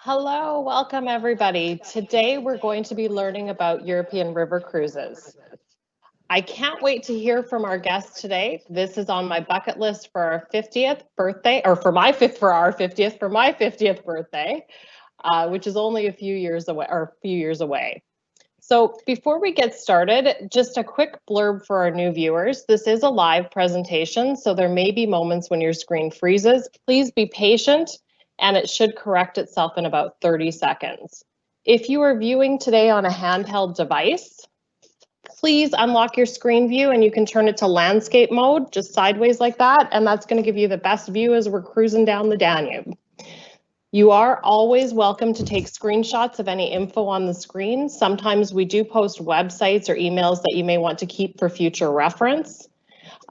Hello, welcome everybody. Today we're going to be learning about European river cruises. I can't wait to hear from our guests today. This is on my bucket list for our 50th birthday, or for my 50th birthday, which is only a few years away. So before we get started, just a quick blurb for our new viewers. This is a live presentation, so there may be moments when your screen freezes. Please be patient, and it should correct itself in about 30 seconds. If you are viewing today on a handheld device, please unlock your screen view and you can turn it to landscape mode, just sideways like that, and that's going to give you the best view as we're cruising down the Danube. You are always welcome to take screenshots of any info on the screen. Sometimes we do post websites or emails that you may want to keep for future reference.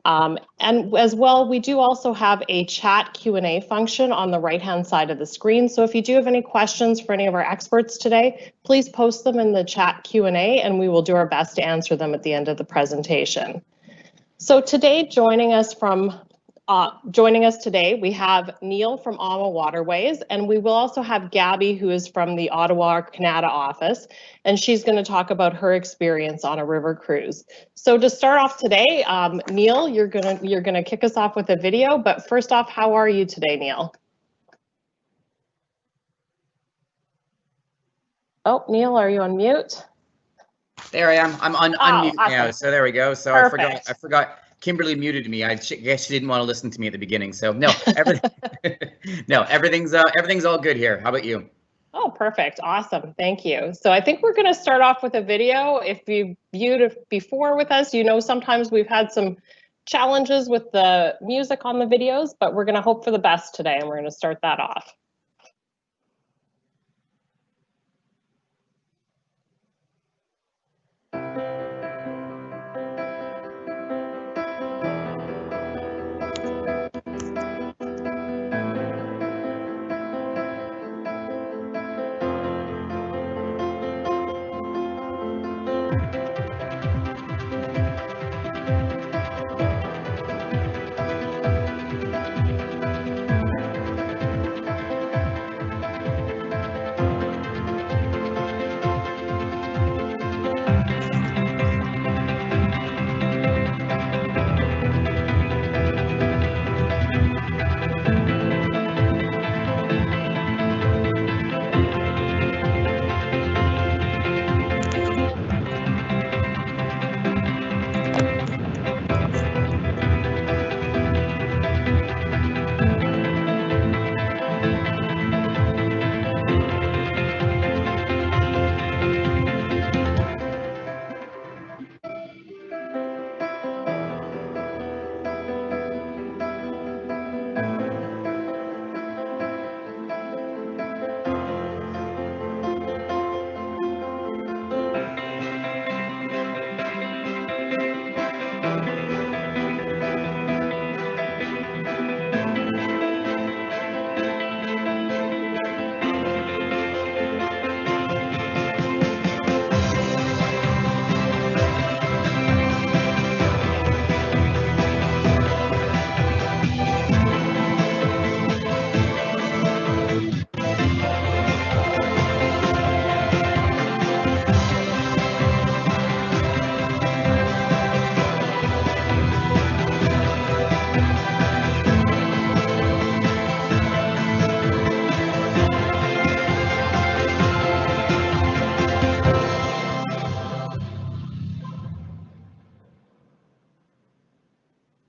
And as well, we do also have a chat Q&A function on the right-hand side of the screen. So if you do have any questions for any of our experts today, please post them in the chat Q&A and we will do our best to answer them at the end of the presentation. So today, joining us today, we have Neil from Waterways, and we will also have Gabby, who is from the Ottawa, Canada office, and she's going to talk about her experience on a river cruise. So to start off today, Neil, you're gonna kick us off with a video. But first off, how are you today, Neil? Oh, Neil, are you on mute? There I am. I'm on unmute awesome. now. So there we go. So Perfect. I forgot. Kimberly muted me. I guess she didn't want to listen to me at the beginning. So no, everything's all good here. How about you? Oh, perfect. Awesome. Thank you. So I think we're going to start off with a video. If you've viewed it before with us, you know sometimes we've had some challenges with the music on the videos, but we're going to hope for the best today, and we're going to start that off.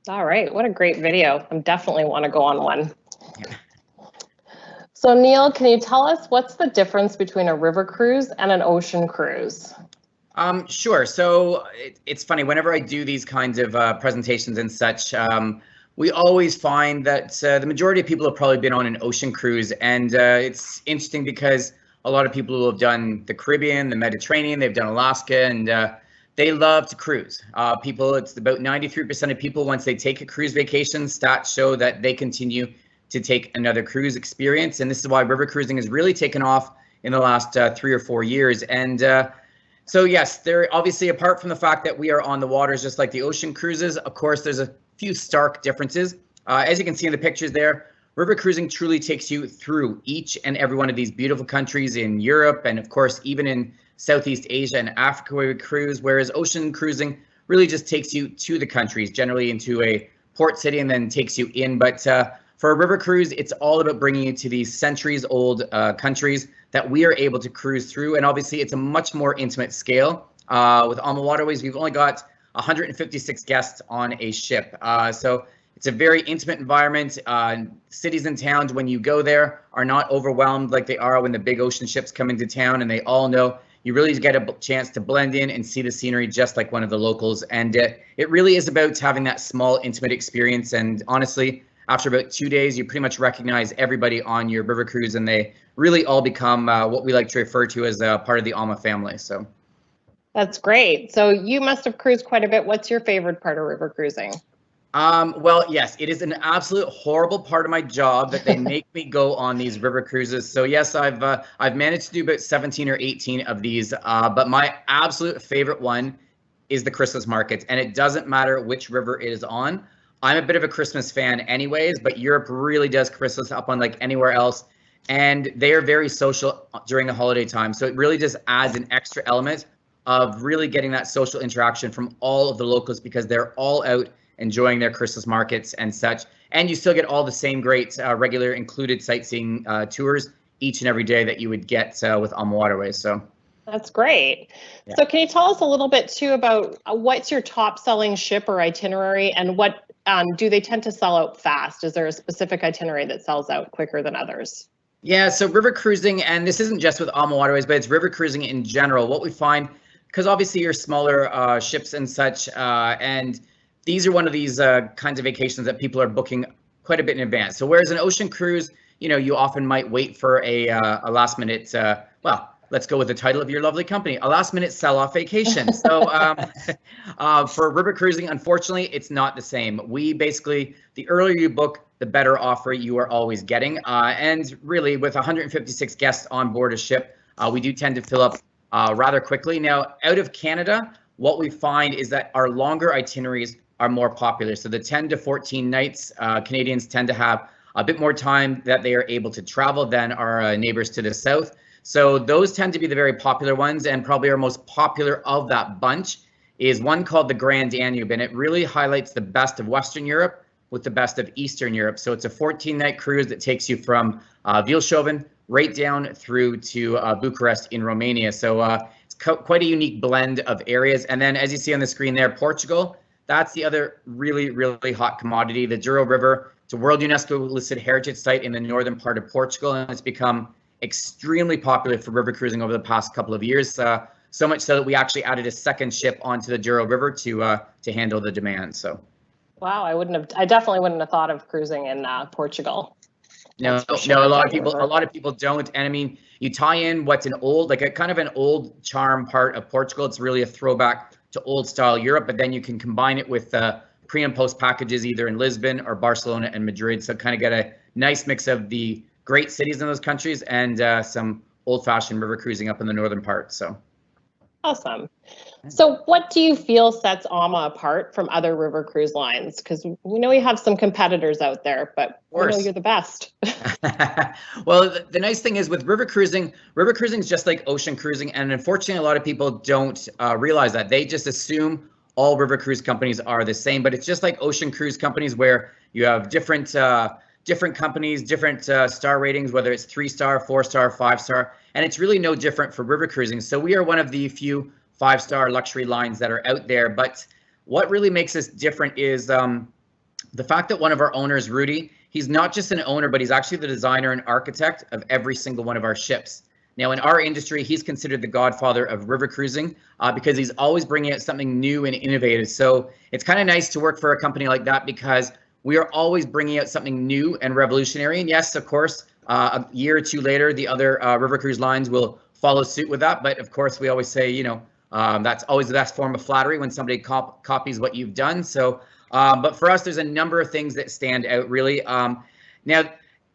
All right, what a great video. I definitely want to go on one. Yeah. So Neil, can you tell us what's the difference between a river cruise and an ocean cruise? Sure. So it's funny, whenever I do these kinds of presentations and such, we always find that the majority of people have probably been on an ocean cruise. And it's interesting because a lot of people who have done the Caribbean, the Mediterranean, they've done Alaska, and they love to cruise. It's about 93% of people, once they take a cruise vacation, stats show that they continue to take another cruise experience. And this is why river cruising has really taken off in the last 3 or 4 years. And so yes, they're obviously, apart from the fact that we are on the waters just like the ocean cruises, of course, there's a few stark differences. As you can see in the pictures there, river cruising truly takes you through each and every one of these beautiful countries in Europe, and of course, even in Southeast Asia and Africa where we cruise, whereas ocean cruising really just takes you to the countries, generally into a port city, and then takes you in. But for a river cruise, it's all about bringing you to these centuries-old countries that we are able to cruise through, and obviously it's a much more intimate scale. With Alma Waterways, we've only got 156 guests on a ship. So it's a very intimate environment. Cities and towns, when you go there, are not overwhelmed like they are when the big ocean ships come into town, and they all know you really get a chance to blend in and see the scenery just like one of the locals. And it really is about having that small, intimate experience. And honestly, after about 2 days, you pretty much recognize everybody on your river cruise, and they really all become what we like to refer to as part of the Alma family. So. That's great. So you must have cruised quite a bit. What's your favorite part of river cruising? Well, yes, it is an absolute horrible part of my job that they make me go on these river cruises. So yes, I've managed to do about 17 or 18 of these, but my absolute favorite one is the Christmas markets, and it doesn't matter which river it is on. I'm a bit of a Christmas fan anyways, but Europe really does Christmas up unlike anywhere else, and they are very social during the holiday time. So it really just adds an extra element of really getting that social interaction from all of the locals, because they're all out enjoying their Christmas markets and such. And you still get all the same great regular included sightseeing tours each and every day that you would get with Alma Waterways. So that's great. Yeah. So can you tell us a little bit too about what's your top selling ship or itinerary, and what do they tend to sell out fast? Is there a specific itinerary that sells out quicker than others? Yeah, so river cruising, and this isn't just with Alma Waterways, but it's river cruising in general. What we find, because obviously you're smaller ships and such, and these are one of these kinds of vacations that people are booking quite a bit in advance. So whereas an ocean cruise, you know, you often might wait for a last minute, well, let's go with the title of your lovely company, a last minute sell-off vacation. So for river cruising, unfortunately, it's not the same. We basically, the earlier you book, the better offer you are always getting. And really with 156 guests on board a ship, we do tend to fill up rather quickly. Now, out of Canada, what we find is that our longer itineraries are more popular. So the 10 to 14 nights, Canadians tend to have a bit more time that they are able to travel than our neighbors to the south. So those tend to be the very popular ones, and probably our most popular of that bunch is one called the Grand Danube, and it really highlights the best of Western Europe with the best of Eastern Europe. So it's a 14-night cruise that takes you from Vilshoven right down through to Bucharest in Romania. So it's quite a unique blend of areas. And then as you see on the screen there, Portugal, that's the other really, really hot commodity. The Douro River, it's a World UNESCO listed heritage site in the northern part of Portugal, and it's become extremely popular for river cruising over the past couple of years. So much so that we actually added a second ship onto the Douro River to handle the demand. So, wow, I definitely wouldn't have thought of cruising in Portugal. No, a lot of people don't. And I mean, you tie in what's an old, like a kind of an old charm part of Portugal. It's really a throwback to old style Europe, but then you can combine it with pre and post packages either in Lisbon or Barcelona and Madrid. So kind of get a nice mix of the great cities in those countries and some old fashioned river cruising up in the northern part. So awesome. So what do you feel sets Alma apart from other river cruise lines? Because we know you have some competitors out there, but we know you're the best. Well, the nice thing is with river cruising is just like ocean cruising. And unfortunately, a lot of people don't realize that. They just assume all river cruise companies are the same, but it's just like ocean cruise companies where you have different companies, different star ratings, whether it's 3-star, 4-star, 5-star, and it's really no different for river cruising. So we are one of the few 5-star luxury lines that are out there. But what really makes us different is the fact that one of our owners, Rudy, he's not just an owner, but he's actually the designer and architect of every single one of our ships. Now, in our industry, he's considered the godfather of river cruising because he's always bringing out something new and innovative. So it's kind of nice to work for a company like that because we are always bringing out something new and revolutionary. And yes, of course, a year or two later, the other river cruise lines will follow suit with that. But of course, we always say, you know, that's always the best form of flattery when somebody copies what you've done. So, but for us, there's a number of things that stand out really. Now,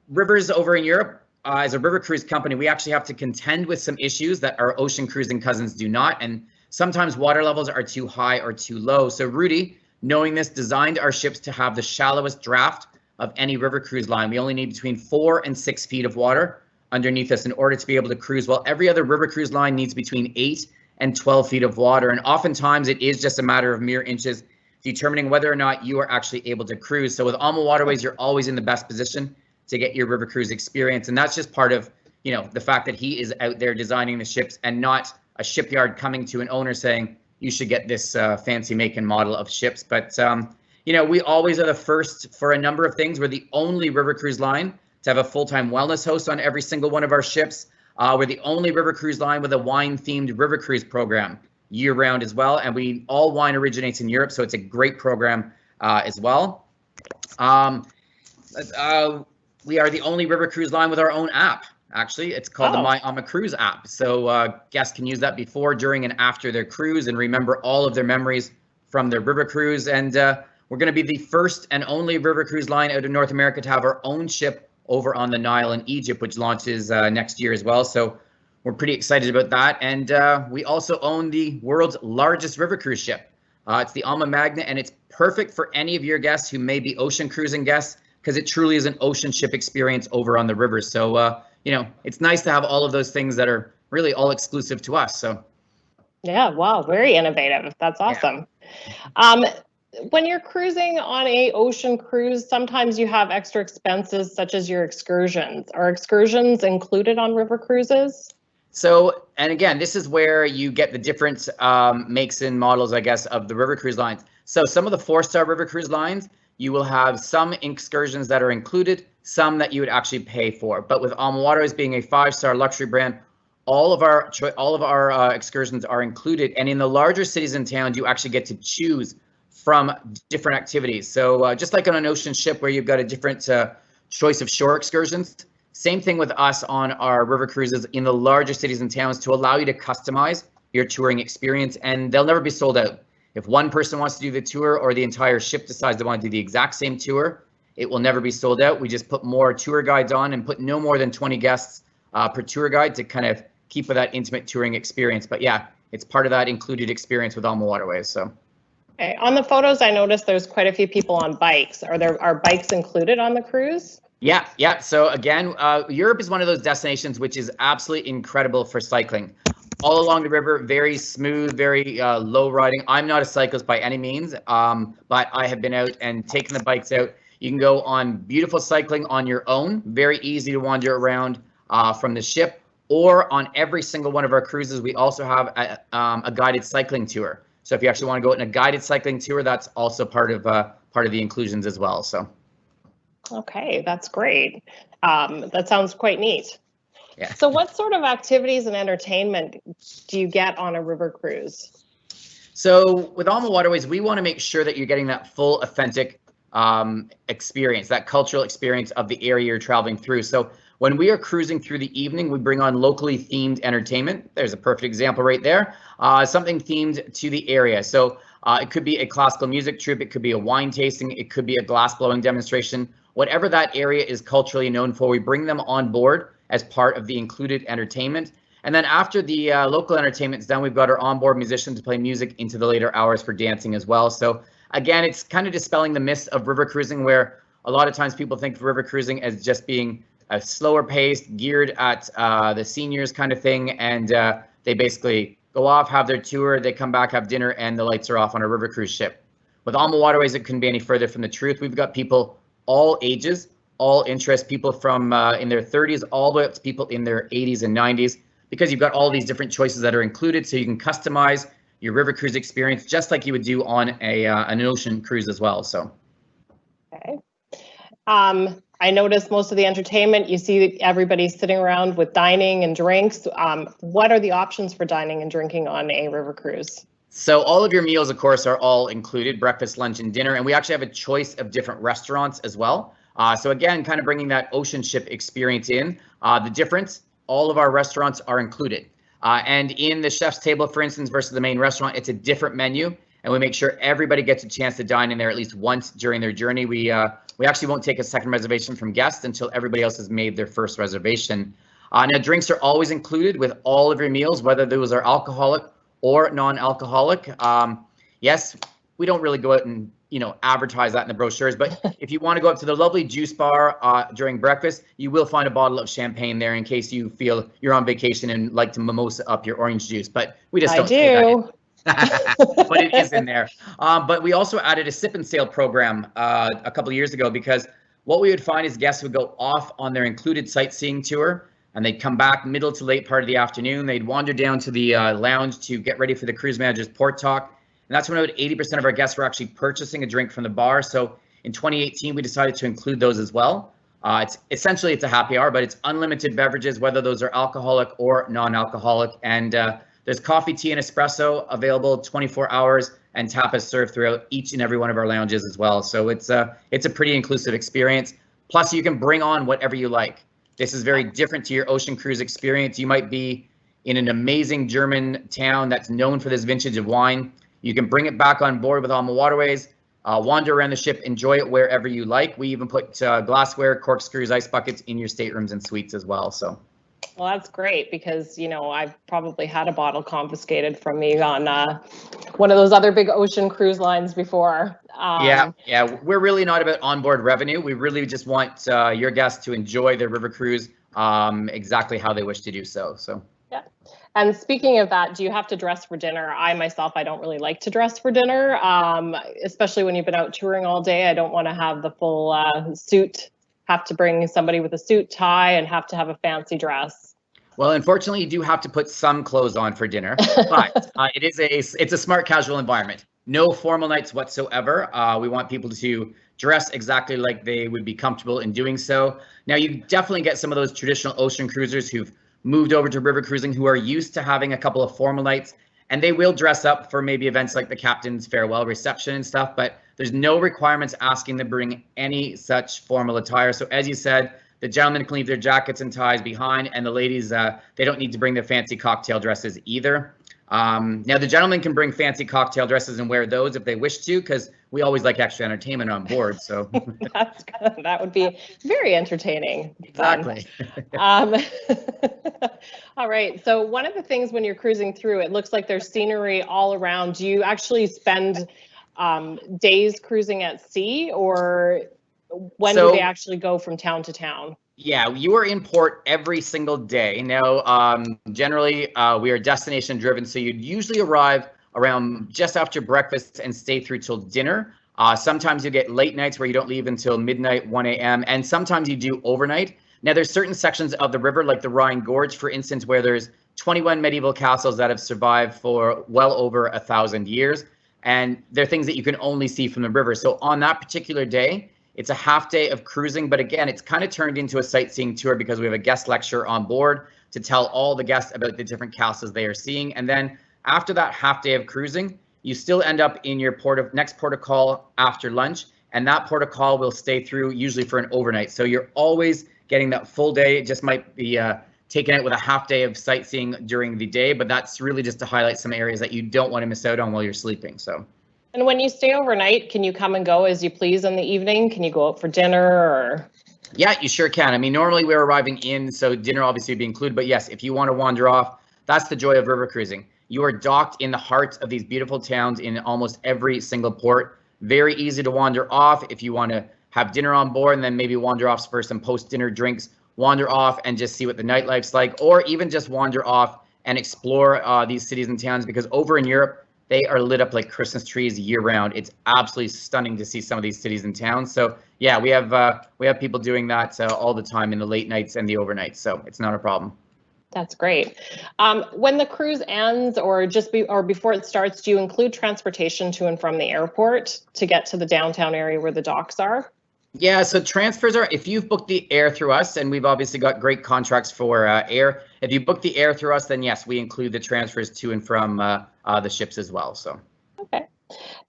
rivers over in Europe, as a river cruise company, we actually have to contend with some issues that our ocean cruising cousins do not. And sometimes water levels are too high or too low. So Rudy, knowing this, designed our ships to have the shallowest draft of any river cruise line. We only need between 4 and 6 feet of water underneath us in order to be able to cruise, while every other river cruise line needs between 8 and 12 feet of water. And oftentimes it is just a matter of mere inches determining whether or not you are actually able to cruise. So with Alma Waterways, you're always in the best position to get your river cruise experience. And that's just part of, you know, the fact that he is out there designing the ships and not a shipyard coming to an owner saying, you should get this fancy make and model of ships. But, you know, we always are the first for a number of things. We're the only river cruise line to have a full-time wellness host on every single one of our ships. We're the only river cruise line with a wine-themed river cruise program year-round as well. And all wine originates in Europe, so it's a great program as well. We are the only river cruise line with our own app. Actually, it's called the My Alma Cruise app. So guests can use that before, during, and after their cruise and remember all of their memories from their river cruise. And we're going to be the first and only river cruise line out of North America to have our own ship over on the Nile in Egypt, which launches next year as well. So we're pretty excited about that. And we also own the world's largest river cruise ship. It's the Alma Magna, and it's perfect for any of your guests who may be ocean cruising guests, because it truly is an ocean ship experience over on the river. So, you know, it's nice to have all of those things that are really all exclusive to us. So, yeah, wow, very innovative. That's awesome. Yeah. When you're cruising on a ocean cruise, sometimes you have extra expenses such as your excursions. Are excursions included on river cruises? So, and again, this is where you get the different makes and models, I guess, of the river cruise lines. So some of the 4-star river cruise lines, you will have some excursions that are included, some that you would actually pay for. But with Alma Waterways being a 5-star luxury brand, all of our excursions are included. And in the larger cities and towns, you actually get to choose from different activities. So just like on an ocean ship where you've got a different choice of shore excursions, same thing with us on our river cruises in the larger cities and towns to allow you to customize your touring experience, and they'll never be sold out. If one person wants to do the tour or the entire ship decides they want to do the exact same tour, it will never be sold out. We just put more tour guides on and put no more than 20 guests per tour guide to kind of keep with that intimate touring experience. But yeah, it's part of that included experience with Alma Waterways. So. Okay. On the photos, I noticed there's quite a few people on bikes. Are bikes included on the cruise? Yeah. So again, Europe is one of those destinations which is absolutely incredible for cycling. All along the river, very smooth, very low riding. I'm not a cyclist by any means, but I have been out and taken the bikes out. You can go on beautiful cycling on your own, very easy to wander around from the ship, or on every single one of our cruises, we also have a guided cycling tour. So if you actually want to go on a guided cycling tour, that's also part of the inclusions as well. So. Okay, that's great. That sounds quite neat. Yeah. So what sort of activities and entertainment do you get on a river cruise? So with Alma Waterways, we want to make sure that you're getting that full, authentic experience, that cultural experience of the area you're traveling through. So when we are cruising through the evening, we bring on locally themed entertainment. There's a perfect example right there. Something themed to the area. So it could be a classical music troupe, it could be a wine tasting, it could be a glass blowing demonstration. Whatever that area is culturally known for, we bring them on board as part of the included entertainment. And then after the local entertainment is done, we've got our onboard musicians to play music into the later hours for dancing as well. So again, it's kind of dispelling the myths of river cruising, where a lot of times people think of river cruising as just being a slower paced, geared at the seniors kind of thing. And they basically go off, have their tour, they come back, have dinner, and the lights are off on a river cruise ship. With Alma Waterways, it couldn't be any further from the truth. We've got people all ages, all interests, people from in their 30s all the way up to people in their 80s and 90s, because you've got all these different choices that are included, so you can customize your river cruise experience just like you would do on an ocean cruise as well. So. Okay. I noticed most of the entertainment, you see everybody sitting around with dining and drinks. What are the options for dining and drinking on a river cruise? So all of your meals, of course, are all included, breakfast, lunch, and dinner. And we actually have a choice of different restaurants as well. So again, kind of bringing that ocean ship experience in. The difference, all of our restaurants are included. And in the chef's table, for instance, versus the main restaurant, it's a different menu. And we make sure everybody gets a chance to dine in there at least once during their journey. We actually won't take a second reservation from guests until everybody else has made their first reservation. Now, drinks are always included with all of your meals, whether those are alcoholic or non-alcoholic. Yes, we don't really go out and advertise that in the brochures. But if you want to go up to the lovely juice bar during breakfast, you will find a bottle of champagne there in case you feel you're on vacation and like to mimosa up your orange juice. But we just don't say that. But it is in there. But we also added a sip and sail program a couple of years ago, because what we would find is guests would go off on their included sightseeing tour, and they'd come back middle to late part of the afternoon. They'd wander down to the lounge to get ready for the cruise manager's port talk. And that's when about 80% of our guests were actually purchasing a drink from the bar. So in 2018, we decided to include those as well. It's a happy hour, but it's unlimited beverages, whether those are alcoholic or non-alcoholic. And there's coffee, tea, and espresso available 24 hours, and tapas served throughout each and every one of our lounges as well. So it's a pretty inclusive experience. Plus, you can bring on whatever you like. This is very different to your ocean cruise experience. You might be in an amazing German town that's known for this vintage of wine. You can bring it back on board with Alma Waterways, wander around the ship, enjoy it wherever you like. We even put glassware, corkscrews, ice buckets in your staterooms and suites as well. So. Well, that's great, because, I've probably had a bottle confiscated from me on one of those other big ocean cruise lines before. Yeah. We're really not about onboard revenue. We really just want your guests to enjoy their river cruise exactly how they wish to do so. Yeah. And speaking of that, do you have to dress for dinner? I don't really like to dress for dinner, especially when you've been out touring all day. I don't want to have the full suit, have to bring somebody with a suit, tie, and have to have a fancy dress. Well, unfortunately, you do have to put some clothes on for dinner, but it's a smart casual environment. No formal nights whatsoever. We want people to dress exactly like they would be comfortable in doing so. Now, you definitely get some of those traditional ocean cruisers who've moved over to river cruising who are used to having a couple of formal nights, and they will dress up for maybe events like the captain's farewell reception and stuff, but there's no requirements asking them to bring any such formal attire. So as you said, the gentlemen can leave their jackets and ties behind, and the ladies, they don't need to bring their fancy cocktail dresses either. Now, the gentlemen can bring fancy cocktail dresses and wear those if they wish to, because we always like extra entertainment on board. So that's good. That would be very entertaining. Exactly. All right. So one of the things when you're cruising through, it looks like there's scenery all around. Do you actually spend days cruising at sea, or when do they actually go from town to town? Yeah, you are in port every single day. Now, generally, we are destination driven, so you'd usually arrive around just after breakfast and stay through till dinner. Sometimes you get late nights where you don't leave until midnight, 1 a.m., and sometimes you do overnight. Now, there's certain sections of the river, like the Rhine Gorge, for instance, where there's 21 medieval castles that have survived for well over 1,000 years, and they're things that you can only see from the river. So on that particular day, it's a half day of cruising, but again, it's kind of turned into a sightseeing tour because we have a guest lecturer on board to tell all the guests about the different castles they are seeing. And then after that half day of cruising, you still end up in your next port of call after lunch, and that port of call will stay through usually for an overnight. So you're always getting that full day. It just might be taken out with a half day of sightseeing during the day, but that's really just to highlight some areas that you don't want to miss out on while you're sleeping. So. And when you stay overnight, can you come and go as you please in the evening? Can you go out for dinner or? Yeah, you sure can. I mean, normally we're arriving in, so dinner obviously would be included, but yes, if you want to wander off, that's the joy of river cruising. You are docked in the heart of these beautiful towns in almost every single port. Very easy to wander off if you want to have dinner on board and then maybe wander off for some post-dinner drinks, wander off and just see what the nightlife's like, or even just wander off and explore these cities and towns, because over in Europe, they are lit up like Christmas trees year round. It's absolutely stunning to see some of these cities and towns. So yeah, we have people doing that all the time in the late nights and the overnights. So it's not a problem. That's great. When the cruise ends, or before it starts, do you include transportation to and from the airport to get to the downtown area where the docks are? Yeah, so transfers are, if you've booked the air through us, and we've obviously got great contracts for air, if you book the air through us, then yes, we include the transfers to and from the ships as well. So. Okay.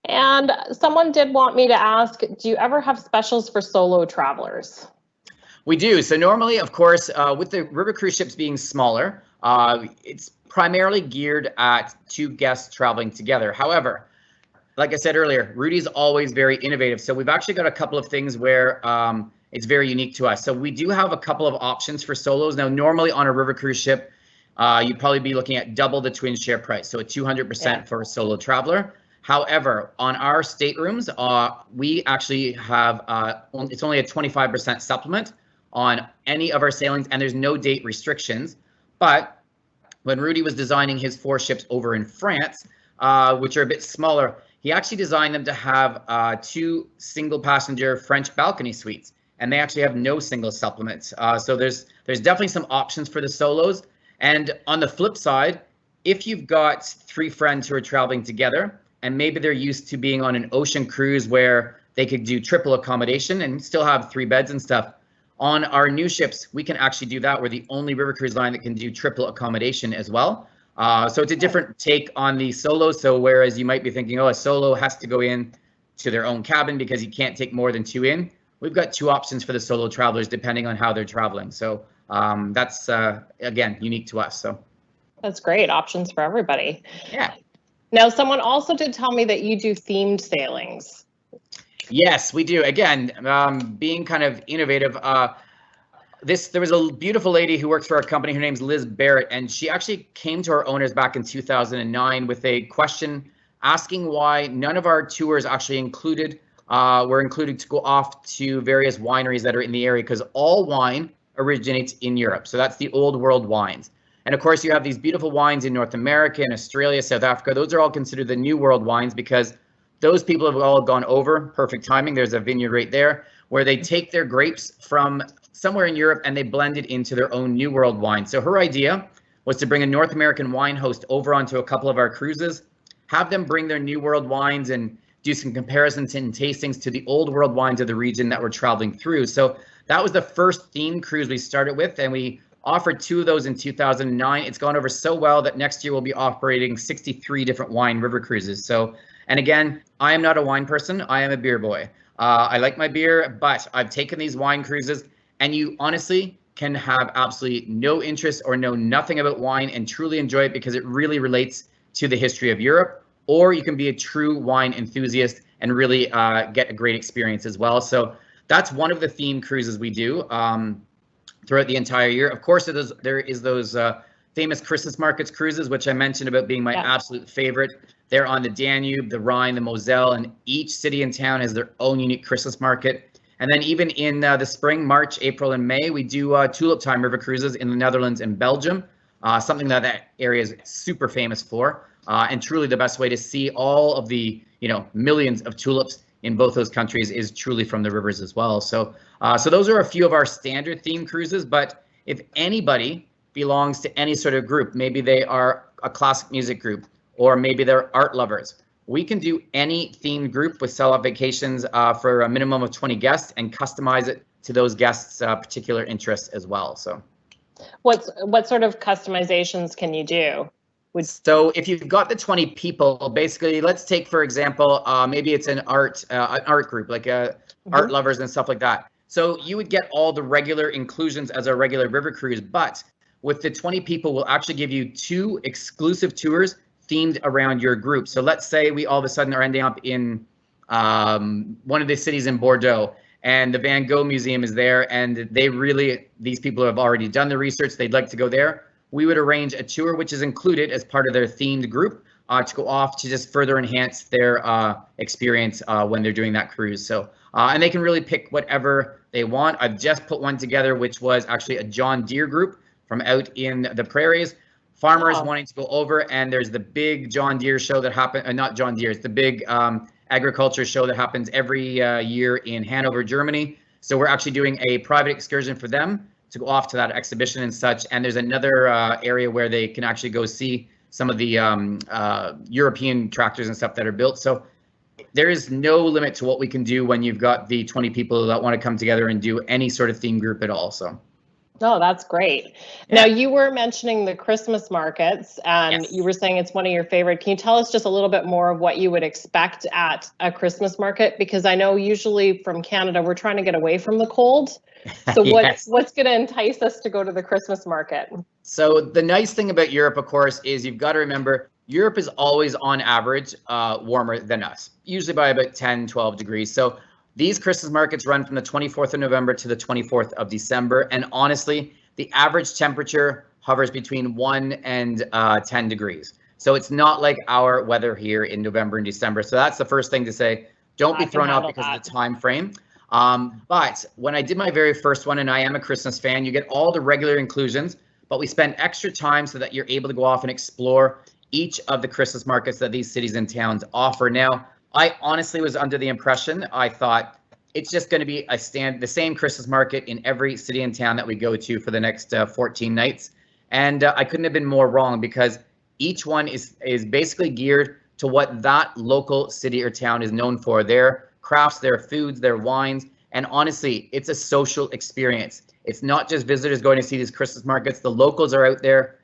And someone did want me to ask, do you ever have specials for solo travelers? We do. So normally, of course, with the river cruise ships being smaller, it's primarily geared at 2 guests traveling together. However, like I said earlier, Rudy's always very innovative. So we've actually got a couple of things where it's very unique to us. So we do have a couple of options for solos. Now, normally on a river cruise ship, you'd probably be looking at double the twin share price. So a 200% for a solo traveler. However, on our staterooms, we actually have, it's only a 25% supplement on any of our sailings, and there's no date restrictions. But when Rudy was designing his 4 ships over in France, which are a bit smaller, he actually designed them to have 2 single passenger French balcony suites, and they actually have no single supplements. So there's definitely some options for the solos. And on the flip side, if you've got 3 friends who are traveling together, and maybe they're used to being on an ocean cruise where they could do triple accommodation and still have 3 beds and stuff, on our new ships, we can actually do that. We're the only river cruise line that can do triple accommodation as well. So it's a different take on the solo. So whereas you might be thinking, oh, a solo has to go in to their own cabin because you can't take more than 2 in, we've got 2 options for the solo travelers depending on how they're traveling. So that's, again, unique to us. So that's great. Options for everybody. Yeah. Now, someone also did tell me that you do themed sailings. Yes, we do. Again, being kind of innovative. There was a beautiful lady who works for our company. Her name's Liz Barrett, and she actually came to our owners back in 2009 with a question asking why none of our tours actually were included to go off to various wineries that are in the area, because all wine originates in Europe. So that's the old world wines. And of course, you have these beautiful wines in North America and Australia, South Africa. Those are all considered the new world wines because those people have all gone over. Perfect timing. There's a vineyard right there where they take their grapes from somewhere in Europe and they blend it into their own new world wine. So her idea was to bring a North American wine host over onto a couple of our cruises, have them bring their new world wines and do some comparisons and tastings to the old world wines of the region that we're traveling through. So that was the first themed cruise we started with, and we offered 2 of those in 2009. It's gone over so well that next year we'll be operating 63 different wine river cruises. So, and again, I am not a wine person. I am a beer boy. I like my beer, but I've taken these wine cruises, and you honestly can have absolutely no interest or know nothing about wine and truly enjoy it because it really relates to the history of Europe. Or you can be a true wine enthusiast and really get a great experience as well. So that's one of the themed cruises we do throughout the entire year. Of course, there is those famous Christmas markets cruises, which I mentioned about being my absolute favorite. They're on the Danube, the Rhine, the Moselle, and each city and town has their own unique Christmas market. And then even in the spring, March, April, and May, we do Tulip Time river cruises in the Netherlands and Belgium, something that area is super famous for, and truly the best way to see all of the millions of tulips in both those countries is truly from the rivers as well. So those are a few of our standard theme cruises, but if anybody belongs to any sort of group, maybe they are a classic music group, or maybe they're art lovers, we can do any themed group with SelloffVacations for a minimum of 20 guests and customize it to those guests' particular interests as well. So what sort of customizations can you do? So if you've got the 20 people, basically, let's take, for example, maybe it's an art group, like art lovers and stuff like that. So you would get all the regular inclusions as a regular river cruise, but with the 20 people, we'll actually give you 2 exclusive tours themed around your group. So let's say we all of a sudden are ending up in one of the cities in Bordeaux, and the Van Gogh Museum is there, and these people have already done the research, they'd like to go there. We would arrange a tour which is included as part of their themed group to go off to just further enhance their experience when they're doing that cruise. So, and they can really pick whatever they want. I've just put one together, which was actually a John Deere group from out in the prairies. Farmers wanting to go over, and there's the big John Deere show that happened, not John Deere, it's the big agriculture show that happens every year in Hanover, Germany. So we're actually doing a private excursion for them to go off to that exhibition and such. And there's another area where they can actually go see some of the European tractors and stuff that are built. So there is no limit to what we can do when you've got the 20 people that want to come together and do any sort of theme group at all. So. Oh, that's great. Yeah. Now, you were mentioning the Christmas markets, and you were saying it's one of your favorite. Can you tell us just a little bit more of what you would expect at a Christmas market? Because I know usually from Canada, we're trying to get away from the cold. So what's going to entice us to go to the Christmas market? So the nice thing about Europe, of course, is you've got to remember Europe is always on average warmer than us, usually by about 10, 12 degrees. So these Christmas markets run from the 24th of November to the 24th of December. And honestly, the average temperature hovers between 1 and 10 degrees. So it's not like our weather here in November and December. So that's the first thing to say. Don't be thrown off because of the time frame. But when I did my very first one, and I am a Christmas fan, you get all the regular inclusions, but we spend extra time so that you're able to go off and explore each of the Christmas markets that these cities and towns offer. Now, I honestly was under the impression, I thought it's just going to be the same Christmas market in every city and town that we go to for the next 14 nights. And I couldn't have been more wrong, because each one is basically geared to what that local city or town is known for, their crafts, their foods, their wines. And honestly, it's a social experience. It's not just visitors going to see these Christmas markets. The locals are out there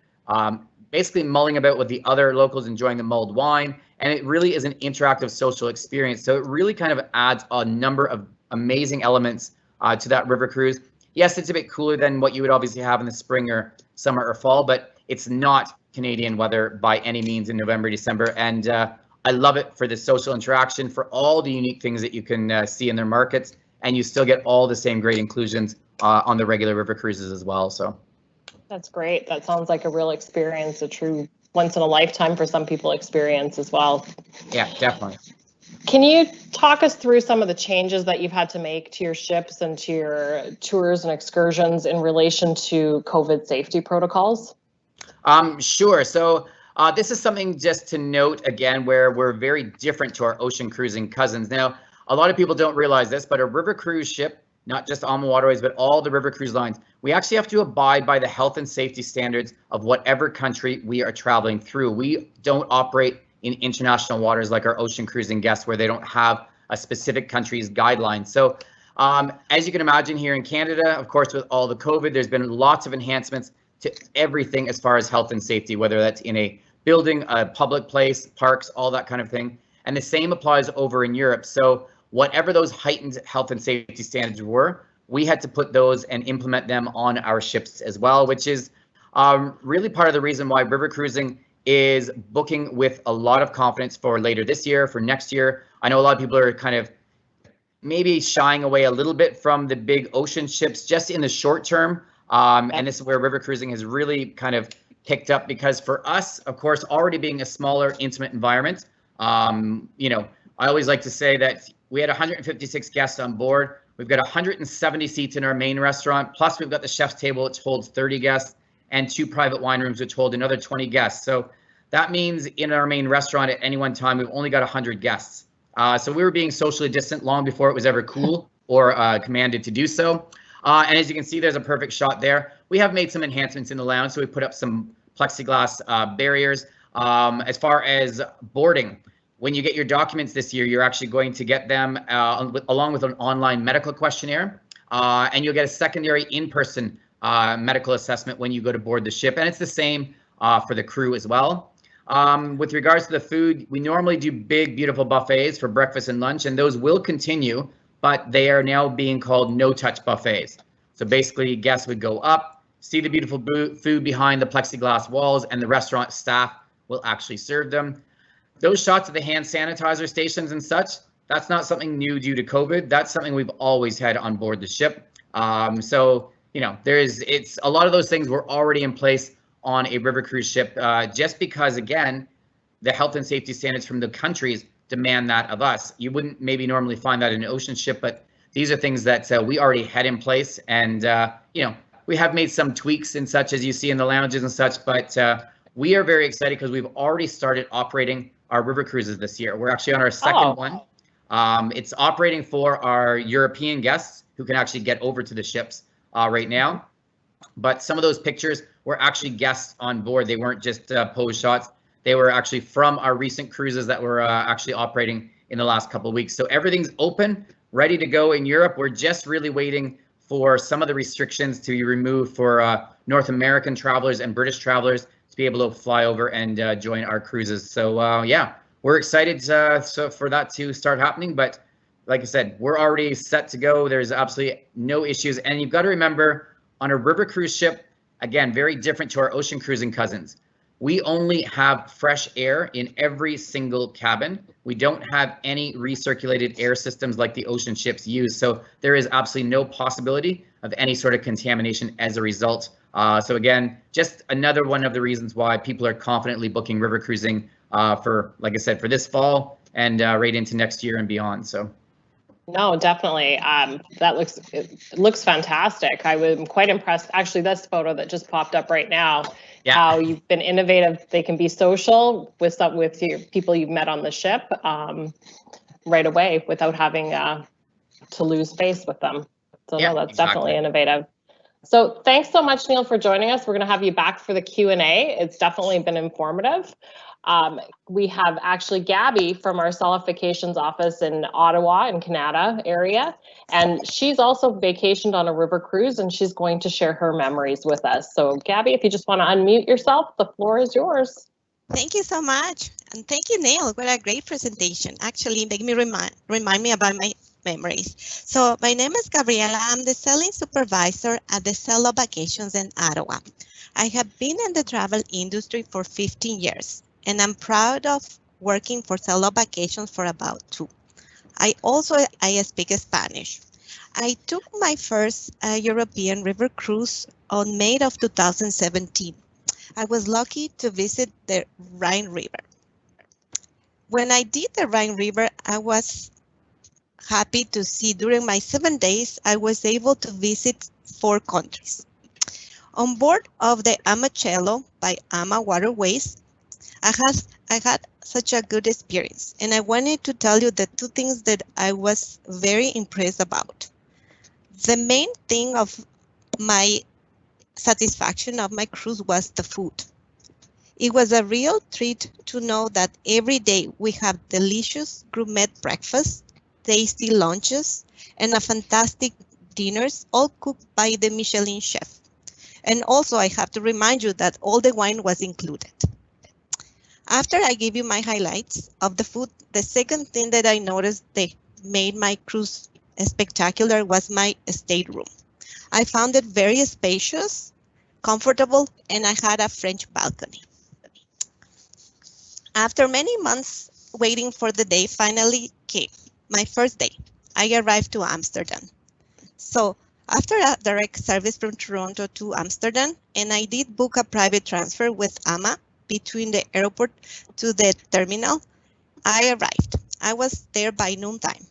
basically mulling about with the other locals, enjoying the mulled wine. And it really is an interactive social experience. So it really kind of adds a number of amazing elements to that river cruise. Yes, it's a bit cooler than what you would obviously have in the spring or summer or fall, but it's not Canadian weather by any means in November, December. And I love it for the social interaction, for all the unique things that you can see in their markets, and you still get all the same great inclusions on the regular river cruises as well. So that's great. That sounds like a real experience, a true once in a lifetime for some people experience as well. Yeah, definitely. Can you talk us through some of the changes that you've had to make to your ships and to your tours and excursions in relation to COVID safety protocols? Sure. So this is something just to note again, where we're very different to our ocean cruising cousins. Now, a lot of people don't realize this, but a river cruise ship, not just Alma Waterways, but all the river cruise lines, we actually have to abide by the health and safety standards of whatever country we are traveling through. We don't operate in international waters like our ocean cruising guests, where they don't have a specific country's guidelines. So as you can imagine, here in Canada, of course, with all the COVID, there's been lots of enhancements to everything as far as health and safety, whether that's in a building, a public place, parks, all that kind of thing. And the same applies over in Europe. So whatever those heightened health and safety standards were, we had to put those and implement them on our ships as well, which is really part of the reason why river cruising is booking with a lot of confidence for later this year, for next year. I know a lot of people are kind of maybe shying away a little bit from the big ocean ships just in the short term. And this is where river cruising has really kind of picked up, because for us, of course, already being a smaller, intimate environment, you know, I always like to say that we had 156 guests on board. We've got 170 seats in our main restaurant, plus we've got the chef's table, which holds 30 guests, and 2 private wine rooms, which hold another 20 guests. So that means in our main restaurant at any one time, we've only got 100 guests. So we were being socially distant long before it was ever cool or commanded to do so. And as you can see, there's a perfect shot there. We have made some enhancements in the lounge, so we put up some plexiglass barriers. As far as boarding, when you get your documents this year, you're actually going to get them along with an online medical questionnaire, and you'll get a secondary in-person medical assessment when you go to board the ship. And it's the same for the crew as well. With regards to the food, we normally do big, beautiful buffets for breakfast and lunch, and those will continue, but they are now being called no-touch buffets. So basically, guests would go up, see the beautiful food behind the plexiglass walls, and the restaurant staff will actually serve them. Those shots of the hand sanitizer stations and such, that's not something new due to COVID. That's something we've always had on board the ship. So, you know, it's a lot of those things were already in place on a river cruise ship, just because, again, the health and safety standards from the countries demand that of us. You wouldn't maybe normally find that in an ocean ship, but these are things that we already had in place. And, you know, we have made some tweaks and such, as you see in the lounges and such, but we are very excited because we've already started operating our river cruises this year. We're actually on our second one. It's operating for our European guests who can actually get over to the ships right now. But some of those pictures were actually guests on board. They weren't just pose shots. They were actually from our recent cruises that were actually operating in the last couple of weeks. So everything's open, ready to go in Europe. We're just really waiting for some of the restrictions to be removed for North American travelers and British travelers to be able to fly over and join our cruises. So yeah, we're excited for that to start happening. But like I said, we're already set to go. There's absolutely no issues. And you've got to remember, on a river cruise ship, again, very different to our ocean cruising cousins, we only have fresh air in every single cabin. We don't have any recirculated air systems like the ocean ships use. So there is absolutely no possibility of any sort of contamination as a result So again, just another one of the reasons why people are confidently booking river cruising for, like I said, for this fall and right into next year and beyond. So. No, definitely. It looks fantastic. I was quite impressed. Actually, this photo that just popped up right now, how you've been innovative. They can be social with your people you've met on the ship right away without having to lose face with them. So no, that's definitely innovative. So thanks so much, Neil, for joining us. We're going to have you back for the Q&A. It's definitely been informative. We have actually Gabby from our SelloffVacations office in Ottawa in Canada area, and she's also vacationed on a river cruise, and she's going to share her memories with us. So Gabby, if you just want to unmute yourself, the floor is yours. Thank you so much. And thank you, Neil. What a great presentation. Actually, make me remind me about my memories. So my name is Gabriela. I'm the selling supervisor at the SelloffVacations in Ottawa. I have been in the travel industry for 15 years, and I'm proud of working for SelloffVacations for about 2. I speak Spanish. I took my first European river cruise on May of 2017. I was lucky to visit the Rhine River. When I did the Rhine River, I was happy to see during my 7 days, I was able to visit 4 countries. On board of the Cello by Waterways, I had such a good experience, and I wanted to tell you the 2 things that I was very impressed about. The main thing of my satisfaction of my cruise was the food. It was a real treat to know that every day we have delicious gourmet breakfast, tasty lunches, and a fantastic dinners, all cooked by the Michelin chef. And also I have to remind you that all the wine was included. After I give you my highlights of the food, the second thing that I noticed that made my cruise spectacular was my stateroom. I found it very spacious, comfortable, and I had a French balcony. After many months waiting for the day finally came, my first day. I arrived to Amsterdam. So after a direct service from Toronto to Amsterdam, and I did book a private transfer with Ama between the airport to the terminal, I arrived. I was there by noontime.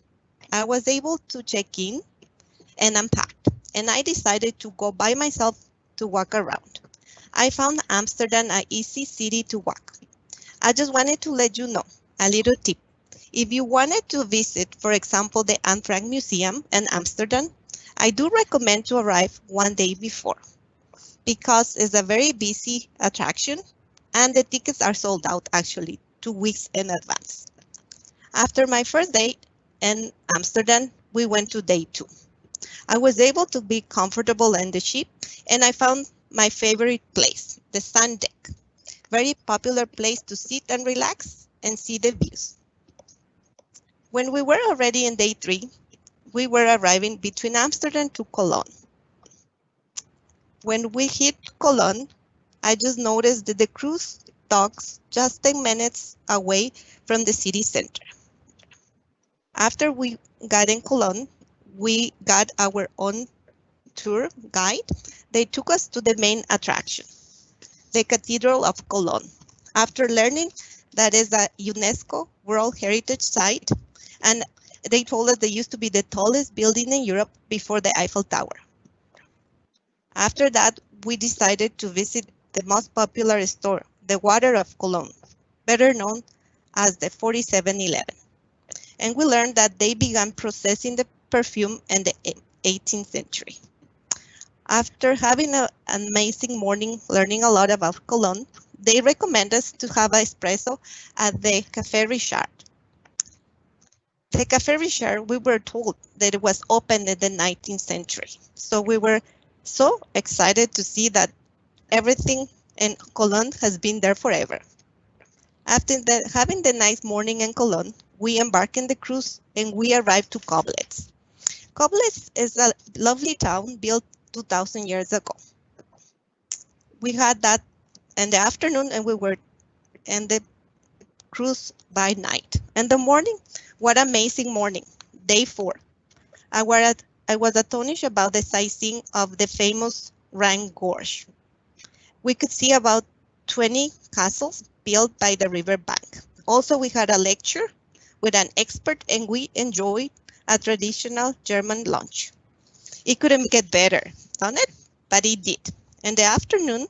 I was able to check in and unpacked, and I decided to go by myself to walk around. I found Amsterdam an easy city to walk. I just wanted to let you know a little tip. If you wanted to visit, for example, the Anne Frank Museum in Amsterdam, I do recommend to arrive 1 day before because it's a very busy attraction and the tickets are sold out actually 2 weeks in advance. After my first day in Amsterdam, we went to day 2. I was able to be comfortable in the ship and I found my favorite place, the sun deck. Very popular place to sit and relax and see the views. When we were already in day 3, we were arriving between Amsterdam to Cologne. When we hit Cologne, I just noticed that the cruise docks just 10 minutes away from the city center. After we got in Cologne, we got our own tour guide. They took us to the main attraction, the Cathedral of Cologne. After learning that is a UNESCO World Heritage Site, and they told us they used to be the tallest building in Europe before the Eiffel Tower. After that, we decided to visit the most popular store, the Water of Cologne, better known as the 4711. And we learned that they began processing the perfume in the 18th century. After having an amazing morning learning a lot about Cologne, they recommend us to have an espresso at the Café Richard. The Café Richard, we were told that it was opened in the 19th century. So we were so excited to see that everything in Cologne has been there forever. After having the nice morning in Cologne, we embarked in the cruise and we arrived to Koblenz. Koblenz is a lovely town built 2,000 years ago. We had that in the afternoon and we were in the cruise by night. In the morning, what amazing morning, day 4. I was astonished about the sightseeing of the famous Rhine Gorge. We could see about 20 castles built by the river bank. Also, we had a lecture with an expert and we enjoyed a traditional German lunch. It couldn't get better, done it? But it did. In the afternoon,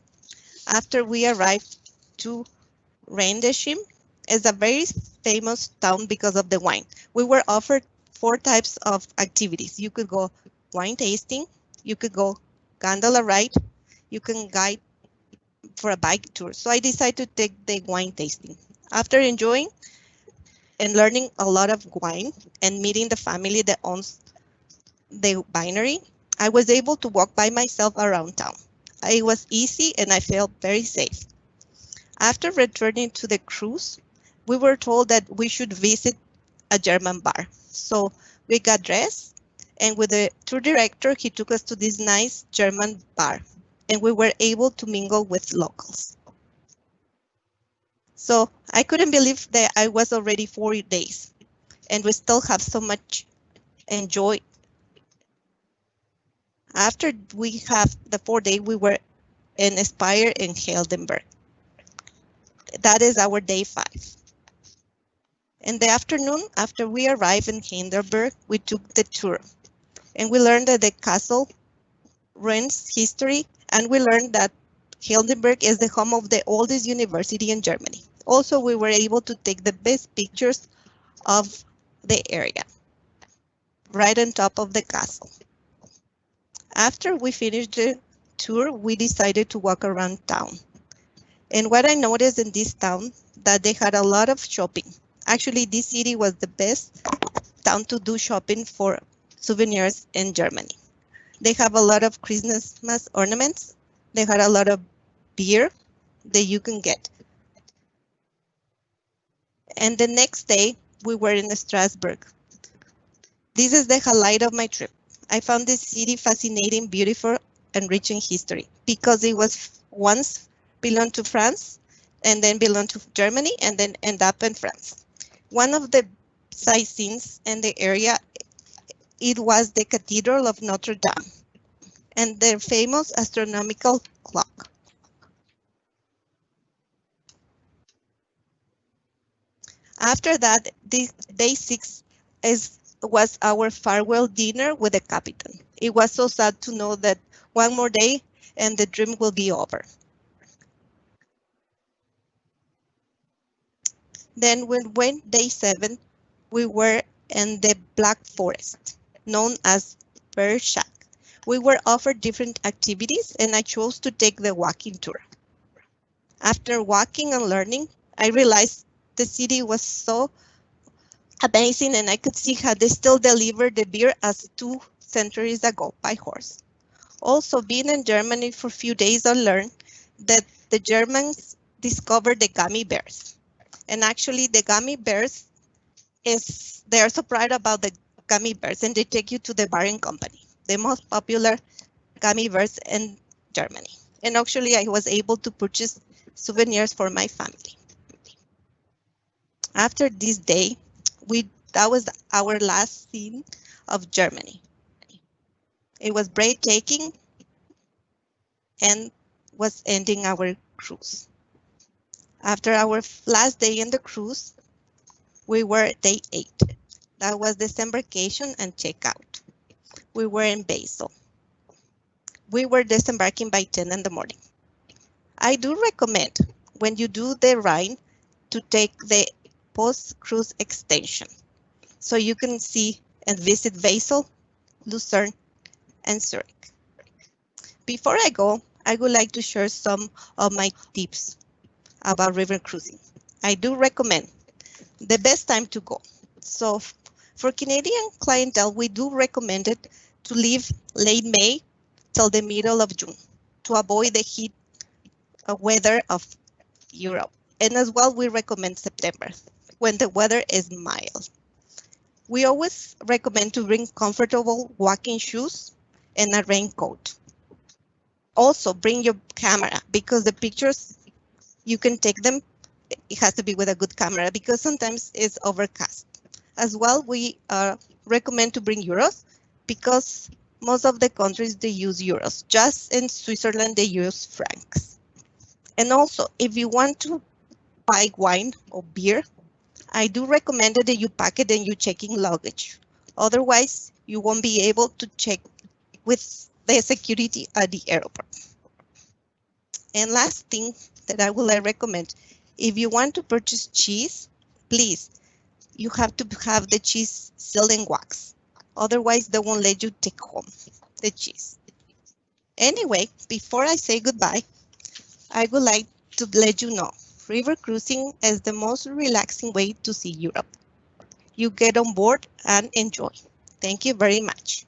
after we arrived to Rhine, is a very famous town because of the wine. We were offered 4 types of activities. You could go wine tasting, you could go gondola ride, you can guide for a bike tour. So I decided to take the wine tasting. After enjoying and learning a lot of wine and meeting the family that owns the winery, I was able to walk by myself around town. It was easy and I felt very safe. After returning to the cruise, we were told that we should visit a German bar. So we got dressed and with the tour director, he took us to this nice German bar and we were able to mingle with locals. So I couldn't believe that I was already 4 days and we still have so much enjoy. After we have the 4 day, we were in Speyer and Heldenberg. That is our day 5. In the afternoon, after we arrived in Heldenberg, we took the tour and we learned that the castle ruins history and we learned that Heldenberg is the home of the oldest university in Germany. Also, we were able to take the best pictures of the area right on top of the castle. After we finished the tour, we decided to walk around town. And what I noticed in this town, that they had a lot of shopping. Actually, this city was the best town to do shopping for souvenirs in Germany. They have a lot of Christmas ornaments. They had a lot of beer that you can get. And the next day, we were in Strasbourg. This is the highlight of my trip. I found this city fascinating, beautiful, and rich in history because it was once belonged to France and then belonged to Germany and then end up in France. One of the sightseeings in the area, it was the Cathedral of Notre Dame and their famous astronomical clock. After that, day 6 was our farewell dinner with the captain. It was so sad to know that one more day and the dream will be over. Then when day 7, we were in the Black Forest, known as Bear Shack. We were offered different activities and I chose to take the walking tour. After walking and learning, I realized the city was so amazing and I could see how they still deliver the beer as 2 centuries ago by horse. Also, being in Germany for a few days, I learned that the Germans discovered the gummy bears. And actually the gummy bears, they are so proud about the gummy bears and they take you to the Bar & Company, the most popular gummy bears in Germany. And actually I was able to purchase souvenirs for my family. After this day, that was our last scene of Germany. It was breathtaking and was ending our cruise. After our last day in the cruise, we were day 8. That was disembarkation and checkout. We were in Basel. We were disembarking by 10 in the morning. I do recommend when you do the Rhine to take the post-cruise extension so you can see and visit Basel, Lucerne, and Zurich. Before I go, I would like to share some of my tips about river cruising. I do recommend the best time to go. So for Canadian clientele, we do recommend it to leave late May till the middle of June to avoid the heat weather of Europe. And as well, we recommend September when the weather is mild. We always recommend to bring comfortable walking shoes and a raincoat. Also bring your camera because the pictures you can take them, it has to be with a good camera because sometimes it's overcast. As well, we recommend to bring euros because most of the countries, they use euros. Just in Switzerland, they use francs. And also, if you want to buy wine or beer, I do recommend that you pack it and you check in luggage. Otherwise, you won't be able to check with the security at the airport. And last thing that I would recommend, if you want to purchase cheese, please, you have to have the cheese sealed in wax. Otherwise, they won't let you take home the cheese. Anyway, before I say goodbye, I would like to let you know, river cruising is the most relaxing way to see Europe. You get on board and enjoy. Thank you very much.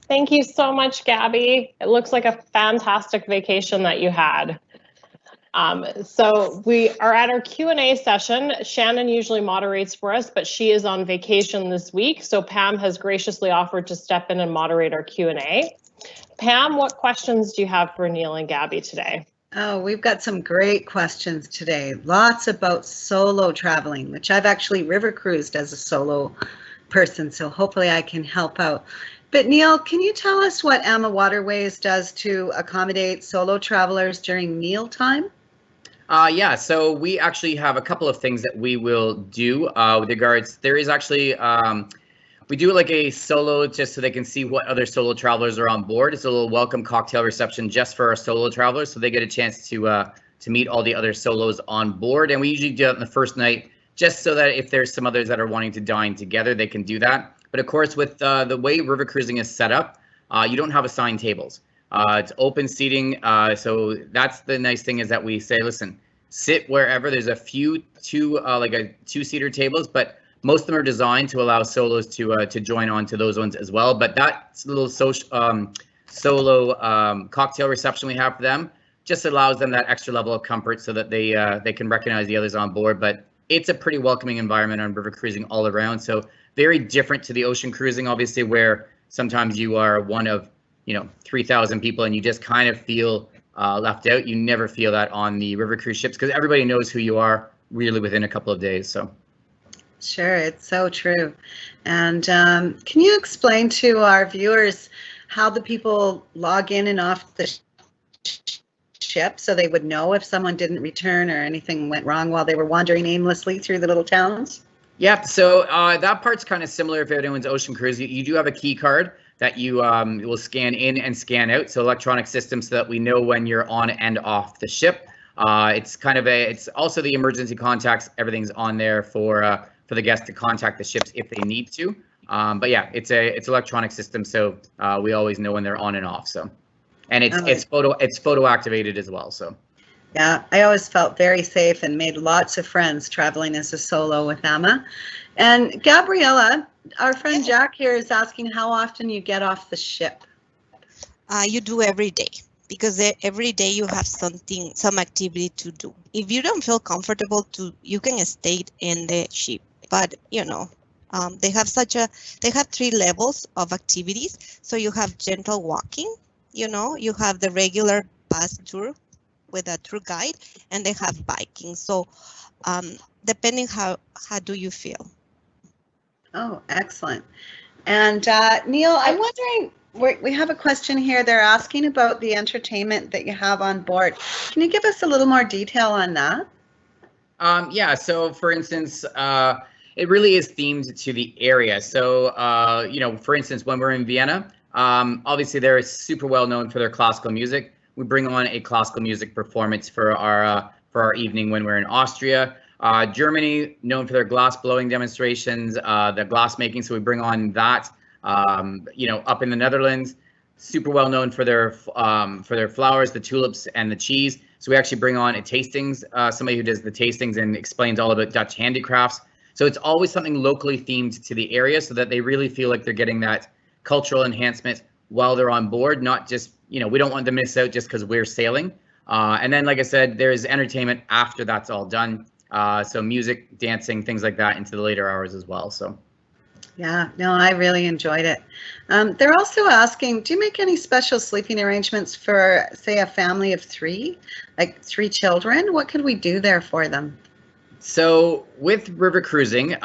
Thank you so much, Gabby. It looks like a fantastic vacation that you had. So we are at our Q&A session. Shannon usually moderates for us, but she is on vacation this week. So Pam has graciously offered to step in and moderate our Q&A. Pam, what questions do you have for Neil and Gabby today? Oh, we've got some great questions today. Lots about solo traveling, which I've actually river cruised as a solo person, so hopefully I can help out. But Neil, can you tell us what AMA Waterways does to accommodate solo travelers during mealtime? Yeah, so we actually have a couple of things that we will do with regards. There is actually, we do like a solo just so they can see what other solo travelers are on board. It's a little welcome cocktail reception just for our solo travelers, so they get a chance to meet all the other solos on board. And we usually do it on the first night, just so that if there's some others that are wanting to dine together, they can do that. But of course, with the way river cruising is set up, you don't have assigned tables. It's open seating, so that's the nice thing is that we say, listen, sit wherever. There's a few two-seater tables, but most of them are designed to allow solos to join on to those ones as well. But that little solo cocktail reception we have for them just allows them that extra level of comfort so that they can recognize the others on board. But it's a pretty welcoming environment on river cruising all around. So very different to the ocean cruising, obviously, where sometimes you are one of 3,000 people and you just kind of feel left out. You never feel that on the river cruise ships because everybody knows who you are really within a couple of days. So. Sure, it's so true. And can you explain to our viewers how the people log in and off the ship so they would know if someone didn't return or anything went wrong while they were wandering aimlessly through the little towns? Yep, so that part's kind of similar if anyone's ocean cruise. You do have a key card that you will scan in and scan out, so electronic system so that we know when you're on and off the ship. It's also the emergency contacts, everything's on there for the guests to contact the ships if they need to. But yeah, it's electronic system, so we always know when they're on and off. So, and it's photo activated as well. So. Yeah, I always felt very safe and made lots of friends traveling as a solo with Emma. And Gabriella, our friend Jack here is asking how often you get off the ship. You do every day, because every day you have some activity to do. If you don't feel comfortable you can stay in the ship. But they have 3 levels of activities. So you have gentle walking, you have the regular bus tour with a tour guide, and they have biking. So depending how do you feel. Oh, excellent. And Neil, I'm wondering, we have a question here. They're asking about the entertainment that you have on board. Can you give us a little more detail on that? Yeah, so for instance, it really is themed to the area. So, for instance, when we're in Vienna, obviously they're super well known for their classical music. We bring on a classical music performance for our evening when we're in Austria. Germany, known for their glass blowing demonstrations, the glass making. So we bring on that. Up in the Netherlands, super well known for their flowers, the tulips, and the cheese. So we actually bring on a tastings, somebody who does the tastings and explains all about Dutch handicrafts. So it's always something locally themed to the area so that they really feel like they're getting that cultural enhancement while they're on board, not just, we don't want them to miss out just because we're sailing. And then, like I said, there's entertainment after that's all done. So music, dancing, things like that into the later hours as well. So. Yeah, no, I really enjoyed it. They're also asking, do you make any special sleeping arrangements for, say, a family of 3, like 3 children? What could we do there for them? So with river cruising,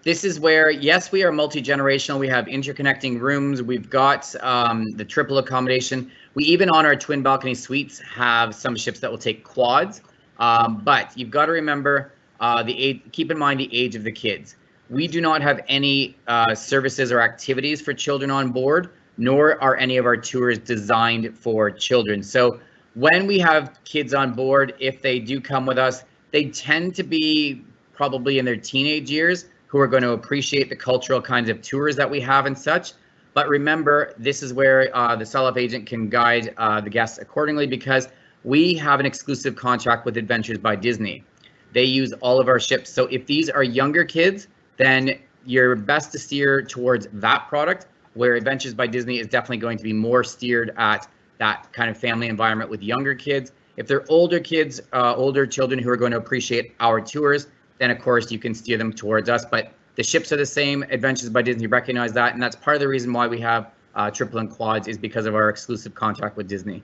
This is where, yes, we are multi-generational. We have interconnecting rooms. We've got the triple accommodation. We even on our twin balcony suites have some ships that will take quads. But you've got to remember the age. Keep in mind the age of the kids. We do not have any services or activities for children on board, nor are any of our tours designed for children. So when we have kids on board, if they do come with us, they tend to be probably in their teenage years, who are going to appreciate the cultural kinds of tours that we have and such. But remember, this is where the sell-off agent can guide the guests accordingly, because we have an exclusive contract with Adventures by Disney. They use all of our ships. So if these are younger kids, then you're best to steer towards that product, where Adventures by Disney is definitely going to be more steered at that kind of family environment with younger kids. If they're older kids, older children who are going to appreciate our tours, then of course you can steer them towards us. But the ships are the same. Adventures by Disney recognize that, and that's part of the reason why we have triple and quads, is because of our exclusive contract with Disney.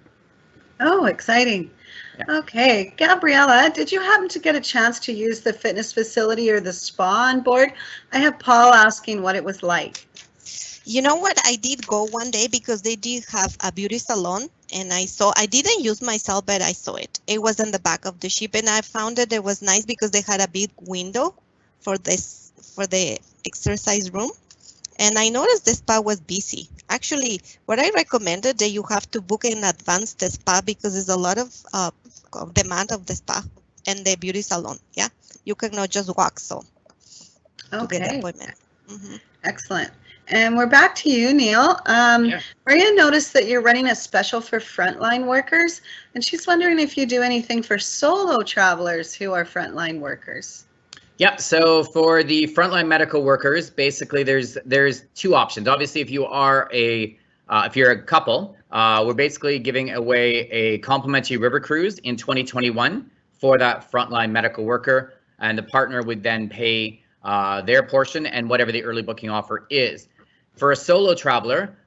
Oh, exciting. Yeah. Okay, Gabriella, did you happen to get a chance to use the fitness facility or the spa on board? I have Paul asking what it was like. You know what? I did go one day because they did have a beauty salon, and I didn't use myself, but I saw it. It was in the back of the ship, and I found it was nice because they had a big window for the exercise room. And I noticed the spa was busy. Actually, what I recommended that you have to book in advance the spa, because there's a lot of demand of the spa and the beauty salon. Yeah, you cannot just walk to get the appointment. Mm-hmm. Excellent. And we're back to you, Neil. Maria noticed that you're running a special for frontline workers, and she's wondering if you do anything for solo travelers who are frontline workers. Yep. So for the frontline medical workers, basically there's two options. Obviously, if you are if you're a couple, we're basically giving away a complimentary river cruise in 2021 for that frontline medical worker, and the partner would then pay their portion and whatever the early booking offer is. For a solo traveler,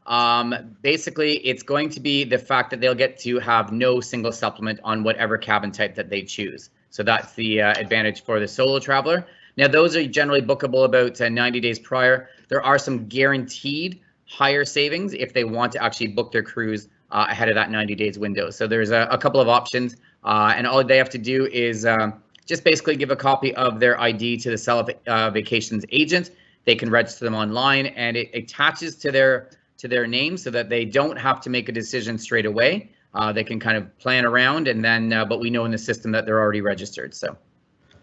basically it's going to be the fact that they'll get to have no single supplement on whatever cabin type that they choose. So that's the advantage for the solo traveler. Now, those are generally bookable about 90 days prior. There are some guaranteed higher savings if they want to actually book their cruise ahead of that 90 days window. So there's a couple of options, and all they have to do is just basically give a copy of their ID to the SelloffVacations agent. They can register them online, and it attaches to their name so that they don't have to make a decision straight away. They can kind of plan around, and then but we know in the system that they're already registered. So.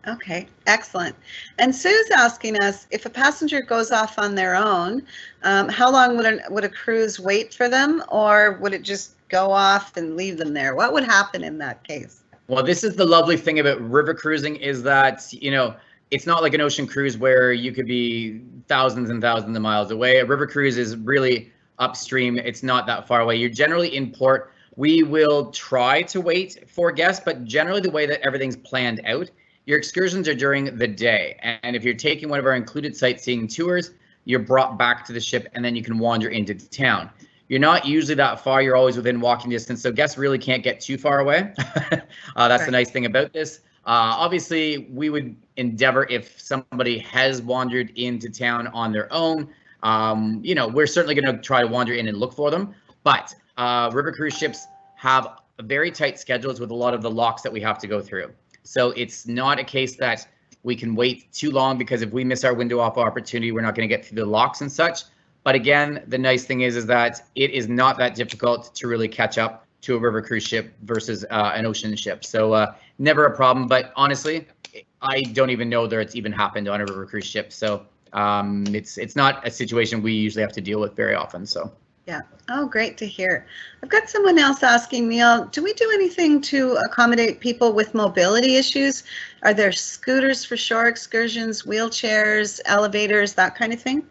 Okay, excellent. And Sue's asking us, if a passenger goes off on their own, how long would a cruise wait for them, or would it just go off and leave them there? What would happen in that case? Well, this is the lovely thing about river cruising, is that, you know, it's not like an ocean cruise where you could be thousands and thousands of miles away. A river cruise is really upstream. It's not that far away. You're generally in port. We will try to wait for guests, but generally the way that everything's planned out, your excursions are during the day. And if you're taking one of our included sightseeing tours, you're brought back to the ship, and then you can wander into town. You're not usually that far. You're always within walking distance, so guests really can't get too far away. That's right. The nice thing about this. Obviously, we would endeavor, if somebody has wandered into town on their own, you know, we're certainly going to try to wander in and look for them. But river cruise ships have very tight schedules with a lot of the locks that we have to go through. So it's not a case that we can wait too long, because if we miss our window of opportunity, we're not going to get through the locks and such. But again, the nice thing is that it is not that difficult to really catch up to a river cruise ship versus an ocean ship. So never a problem. But honestly, I don't even know that it's even happened on a river cruise ship. So it's not a situation we usually have to deal with very often. So. Yeah. Oh, great to hear. I've got someone else asking, Neil, do we do anything to accommodate people with mobility issues? Are there scooters for shore excursions, wheelchairs, elevators, that kind of thing?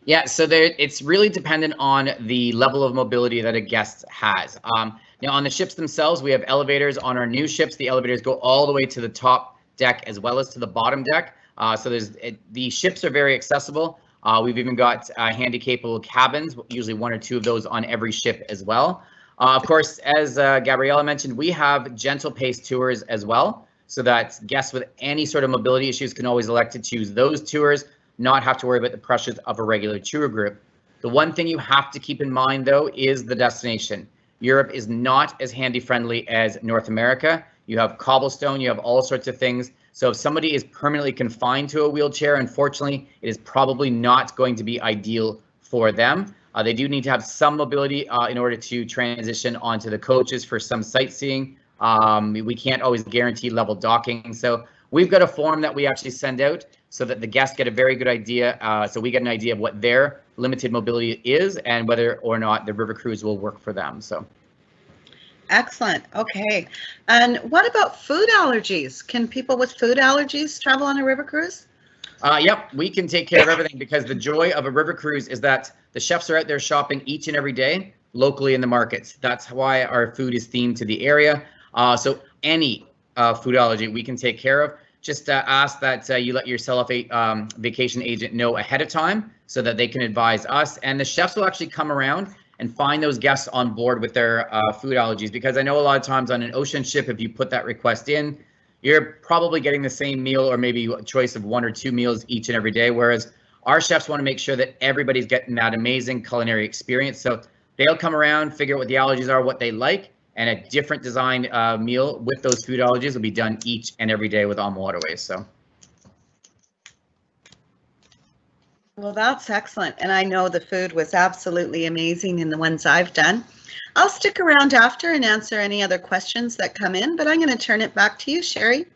Yeah, so it's really dependent on the level of mobility that a guest has. Now, on the ships themselves, we have elevators. On our new ships, the elevators go all the way to the top deck as well as to the bottom deck. So the ships are very accessible. We've even got handy-capable cabins, usually one or two of those on every ship as well. Of course, as Gabriella mentioned, we have gentle-paced tours as well, so that guests with any sort of mobility issues can always elect to choose those tours. not have to worry about the pressures of a regular tour group. The one thing you have to keep in mind, though, is the destination. Europe is not as handy-friendly as North America. You have cobblestone, you have all sorts of things. So if somebody is permanently confined to a wheelchair, unfortunately, it is probably not going to be ideal for them. They do need to have some mobility in order to transition onto the coaches for some sightseeing. We can't always guarantee level docking. So we've got a form that we actually send out so that the guests get a very good idea. So we get an idea of what their limited mobility is and whether or not the river cruise will work for them. So. Excellent. Okay. And what about food allergies? Can people with food allergies travel on a river cruise? Yep, we can take care of everything, because the joy of a river cruise is that the chefs are out there shopping each and every day locally in the markets. That's why our food is themed to the area. So any food allergy we can take care of. Just ask that you let your vacation agent know ahead of time so that they can advise us. And the chefs will actually come around and find those guests on board with their food allergies, because I know a lot of times on an ocean ship, if you put that request in, you're probably getting the same meal or maybe a choice of 1 or 2 meals each and every day, whereas our chefs want to make sure that everybody's getting that amazing culinary experience. So they'll come around, figure out what the allergies are, what they like, and a different design meal with those food allergies will be done each and every day with Waterways. So. Well, that's excellent. And I know the food was absolutely amazing in the ones I've done. I'll stick around after and answer any other questions that come in, but I'm going to turn it back to you, Sherry.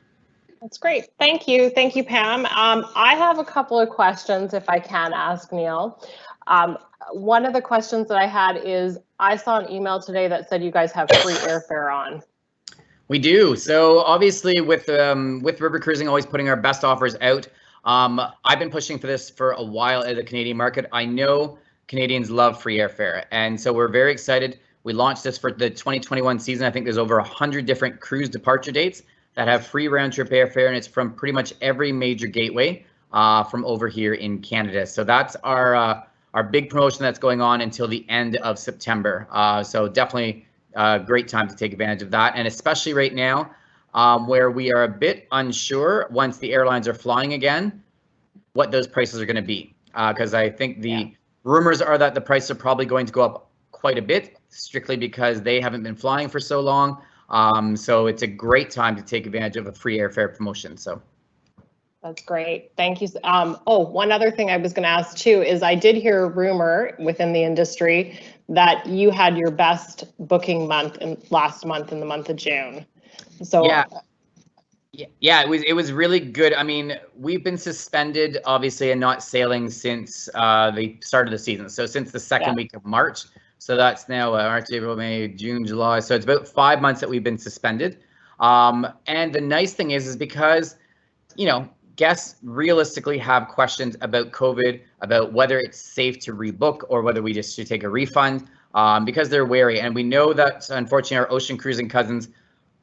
That's great. Thank you. Thank you, Pam. I have a couple of questions, if I can ask Neil. One of the questions that I had is, I saw an email today that said you guys have free airfare on. We do. So obviously with river cruising, always putting our best offers out. I've been pushing for this for a while at the Canadian market. I know Canadians love free airfare, and so we're very excited. We launched this for the 2021 season. I think there's over 100 different cruise departure dates that have free round trip airfare, and it's from pretty much every major gateway from over here in Canada. So that's our big promotion that's going on until the end of September. So definitely a great time to take advantage of that, and especially right now where we are a bit unsure once the airlines are flying again, what those prices are going to be. Because I think the rumors are that the prices are probably going to go up quite a bit, strictly because they haven't been flying for so long. So it's a great time to take advantage of a free airfare promotion. So that's great. Thank you. Oh, one other thing I was going to ask too is, I did hear a rumor within the industry that you had your best booking month last month in the month of June. So yeah, it was really good. I mean, we've been suspended obviously and not sailing since the start of the season. So since the second week of March. So that's now March, April, May, June, July. So it's about 5 months that we've been suspended. And the nice thing is because, you know, guests realistically have questions about COVID, about whether it's safe to rebook or whether we just should take a refund, because they're wary. And we know that, unfortunately, our ocean cruising cousins,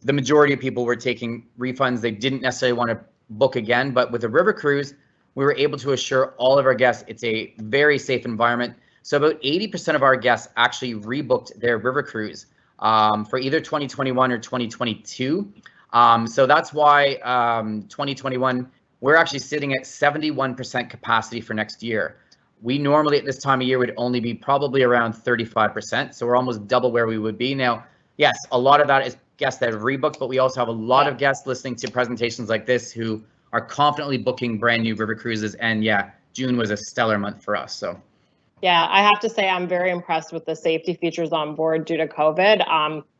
the majority of people were taking refunds. They didn't necessarily want to book again. But with a river cruise, we were able to assure all of our guests it's a very safe environment. So about 80% of our guests actually rebooked their river cruise for either 2021 or 2022. So that's why 2021, we're actually sitting at 71% capacity for next year. We normally at this time of year would only be probably around 35%. So we're almost double where we would be. Now, yes, a lot of that is guests that have rebooked, but we also have a lot of guests listening to presentations like this who are confidently booking brand new river cruises. And yeah, June was a stellar month for us. So. Yeah, I have to say I'm very impressed with the safety features on board due to COVID.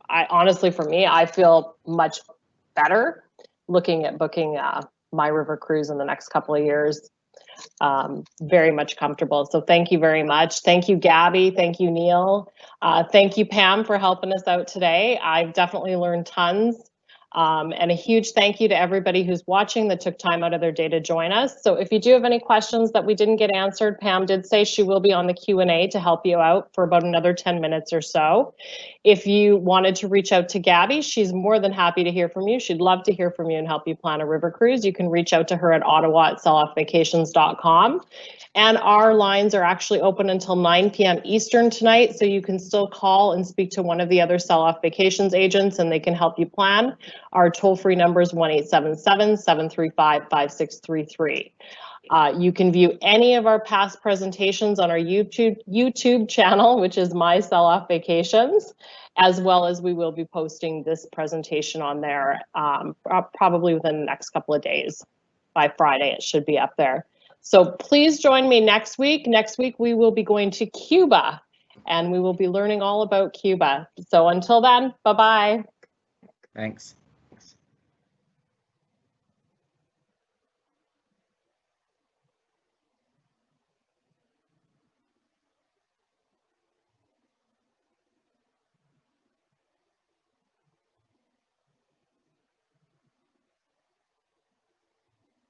I honestly, for me, I feel much better looking at booking my river cruise in the next couple of years. Very much comfortable. So thank you very much. Thank you, Gabby. Thank you, Neil. Thank you, Pam, for helping us out today. I've definitely learned tons. And a huge thank you to everybody who's watching that took time out of their day to join us. So if you do have any questions that we didn't get answered, Pam did say she will be on the Q&A to help you out for about another 10 minutes or so. If you wanted to reach out to Gabby, she's more than happy to hear from you. She'd love to hear from you and help you plan a river cruise. You can reach out to her at ottawa@selloffvacations.com. And our lines are actually open until 9 p.m. Eastern tonight, so you can still call and speak to one of the other Sell-Off Vacations agents and they can help you plan. Our toll-free number is 1-877-735-5633. You can view any of our past presentations on our YouTube channel, which is MySellOffVacations, as well as we will be posting this presentation on there probably within the next couple of days. By Friday, it should be up there. So please join me next week. Next week, we will be going to Cuba, and we will be learning all about Cuba. So until then, bye-bye. Thanks.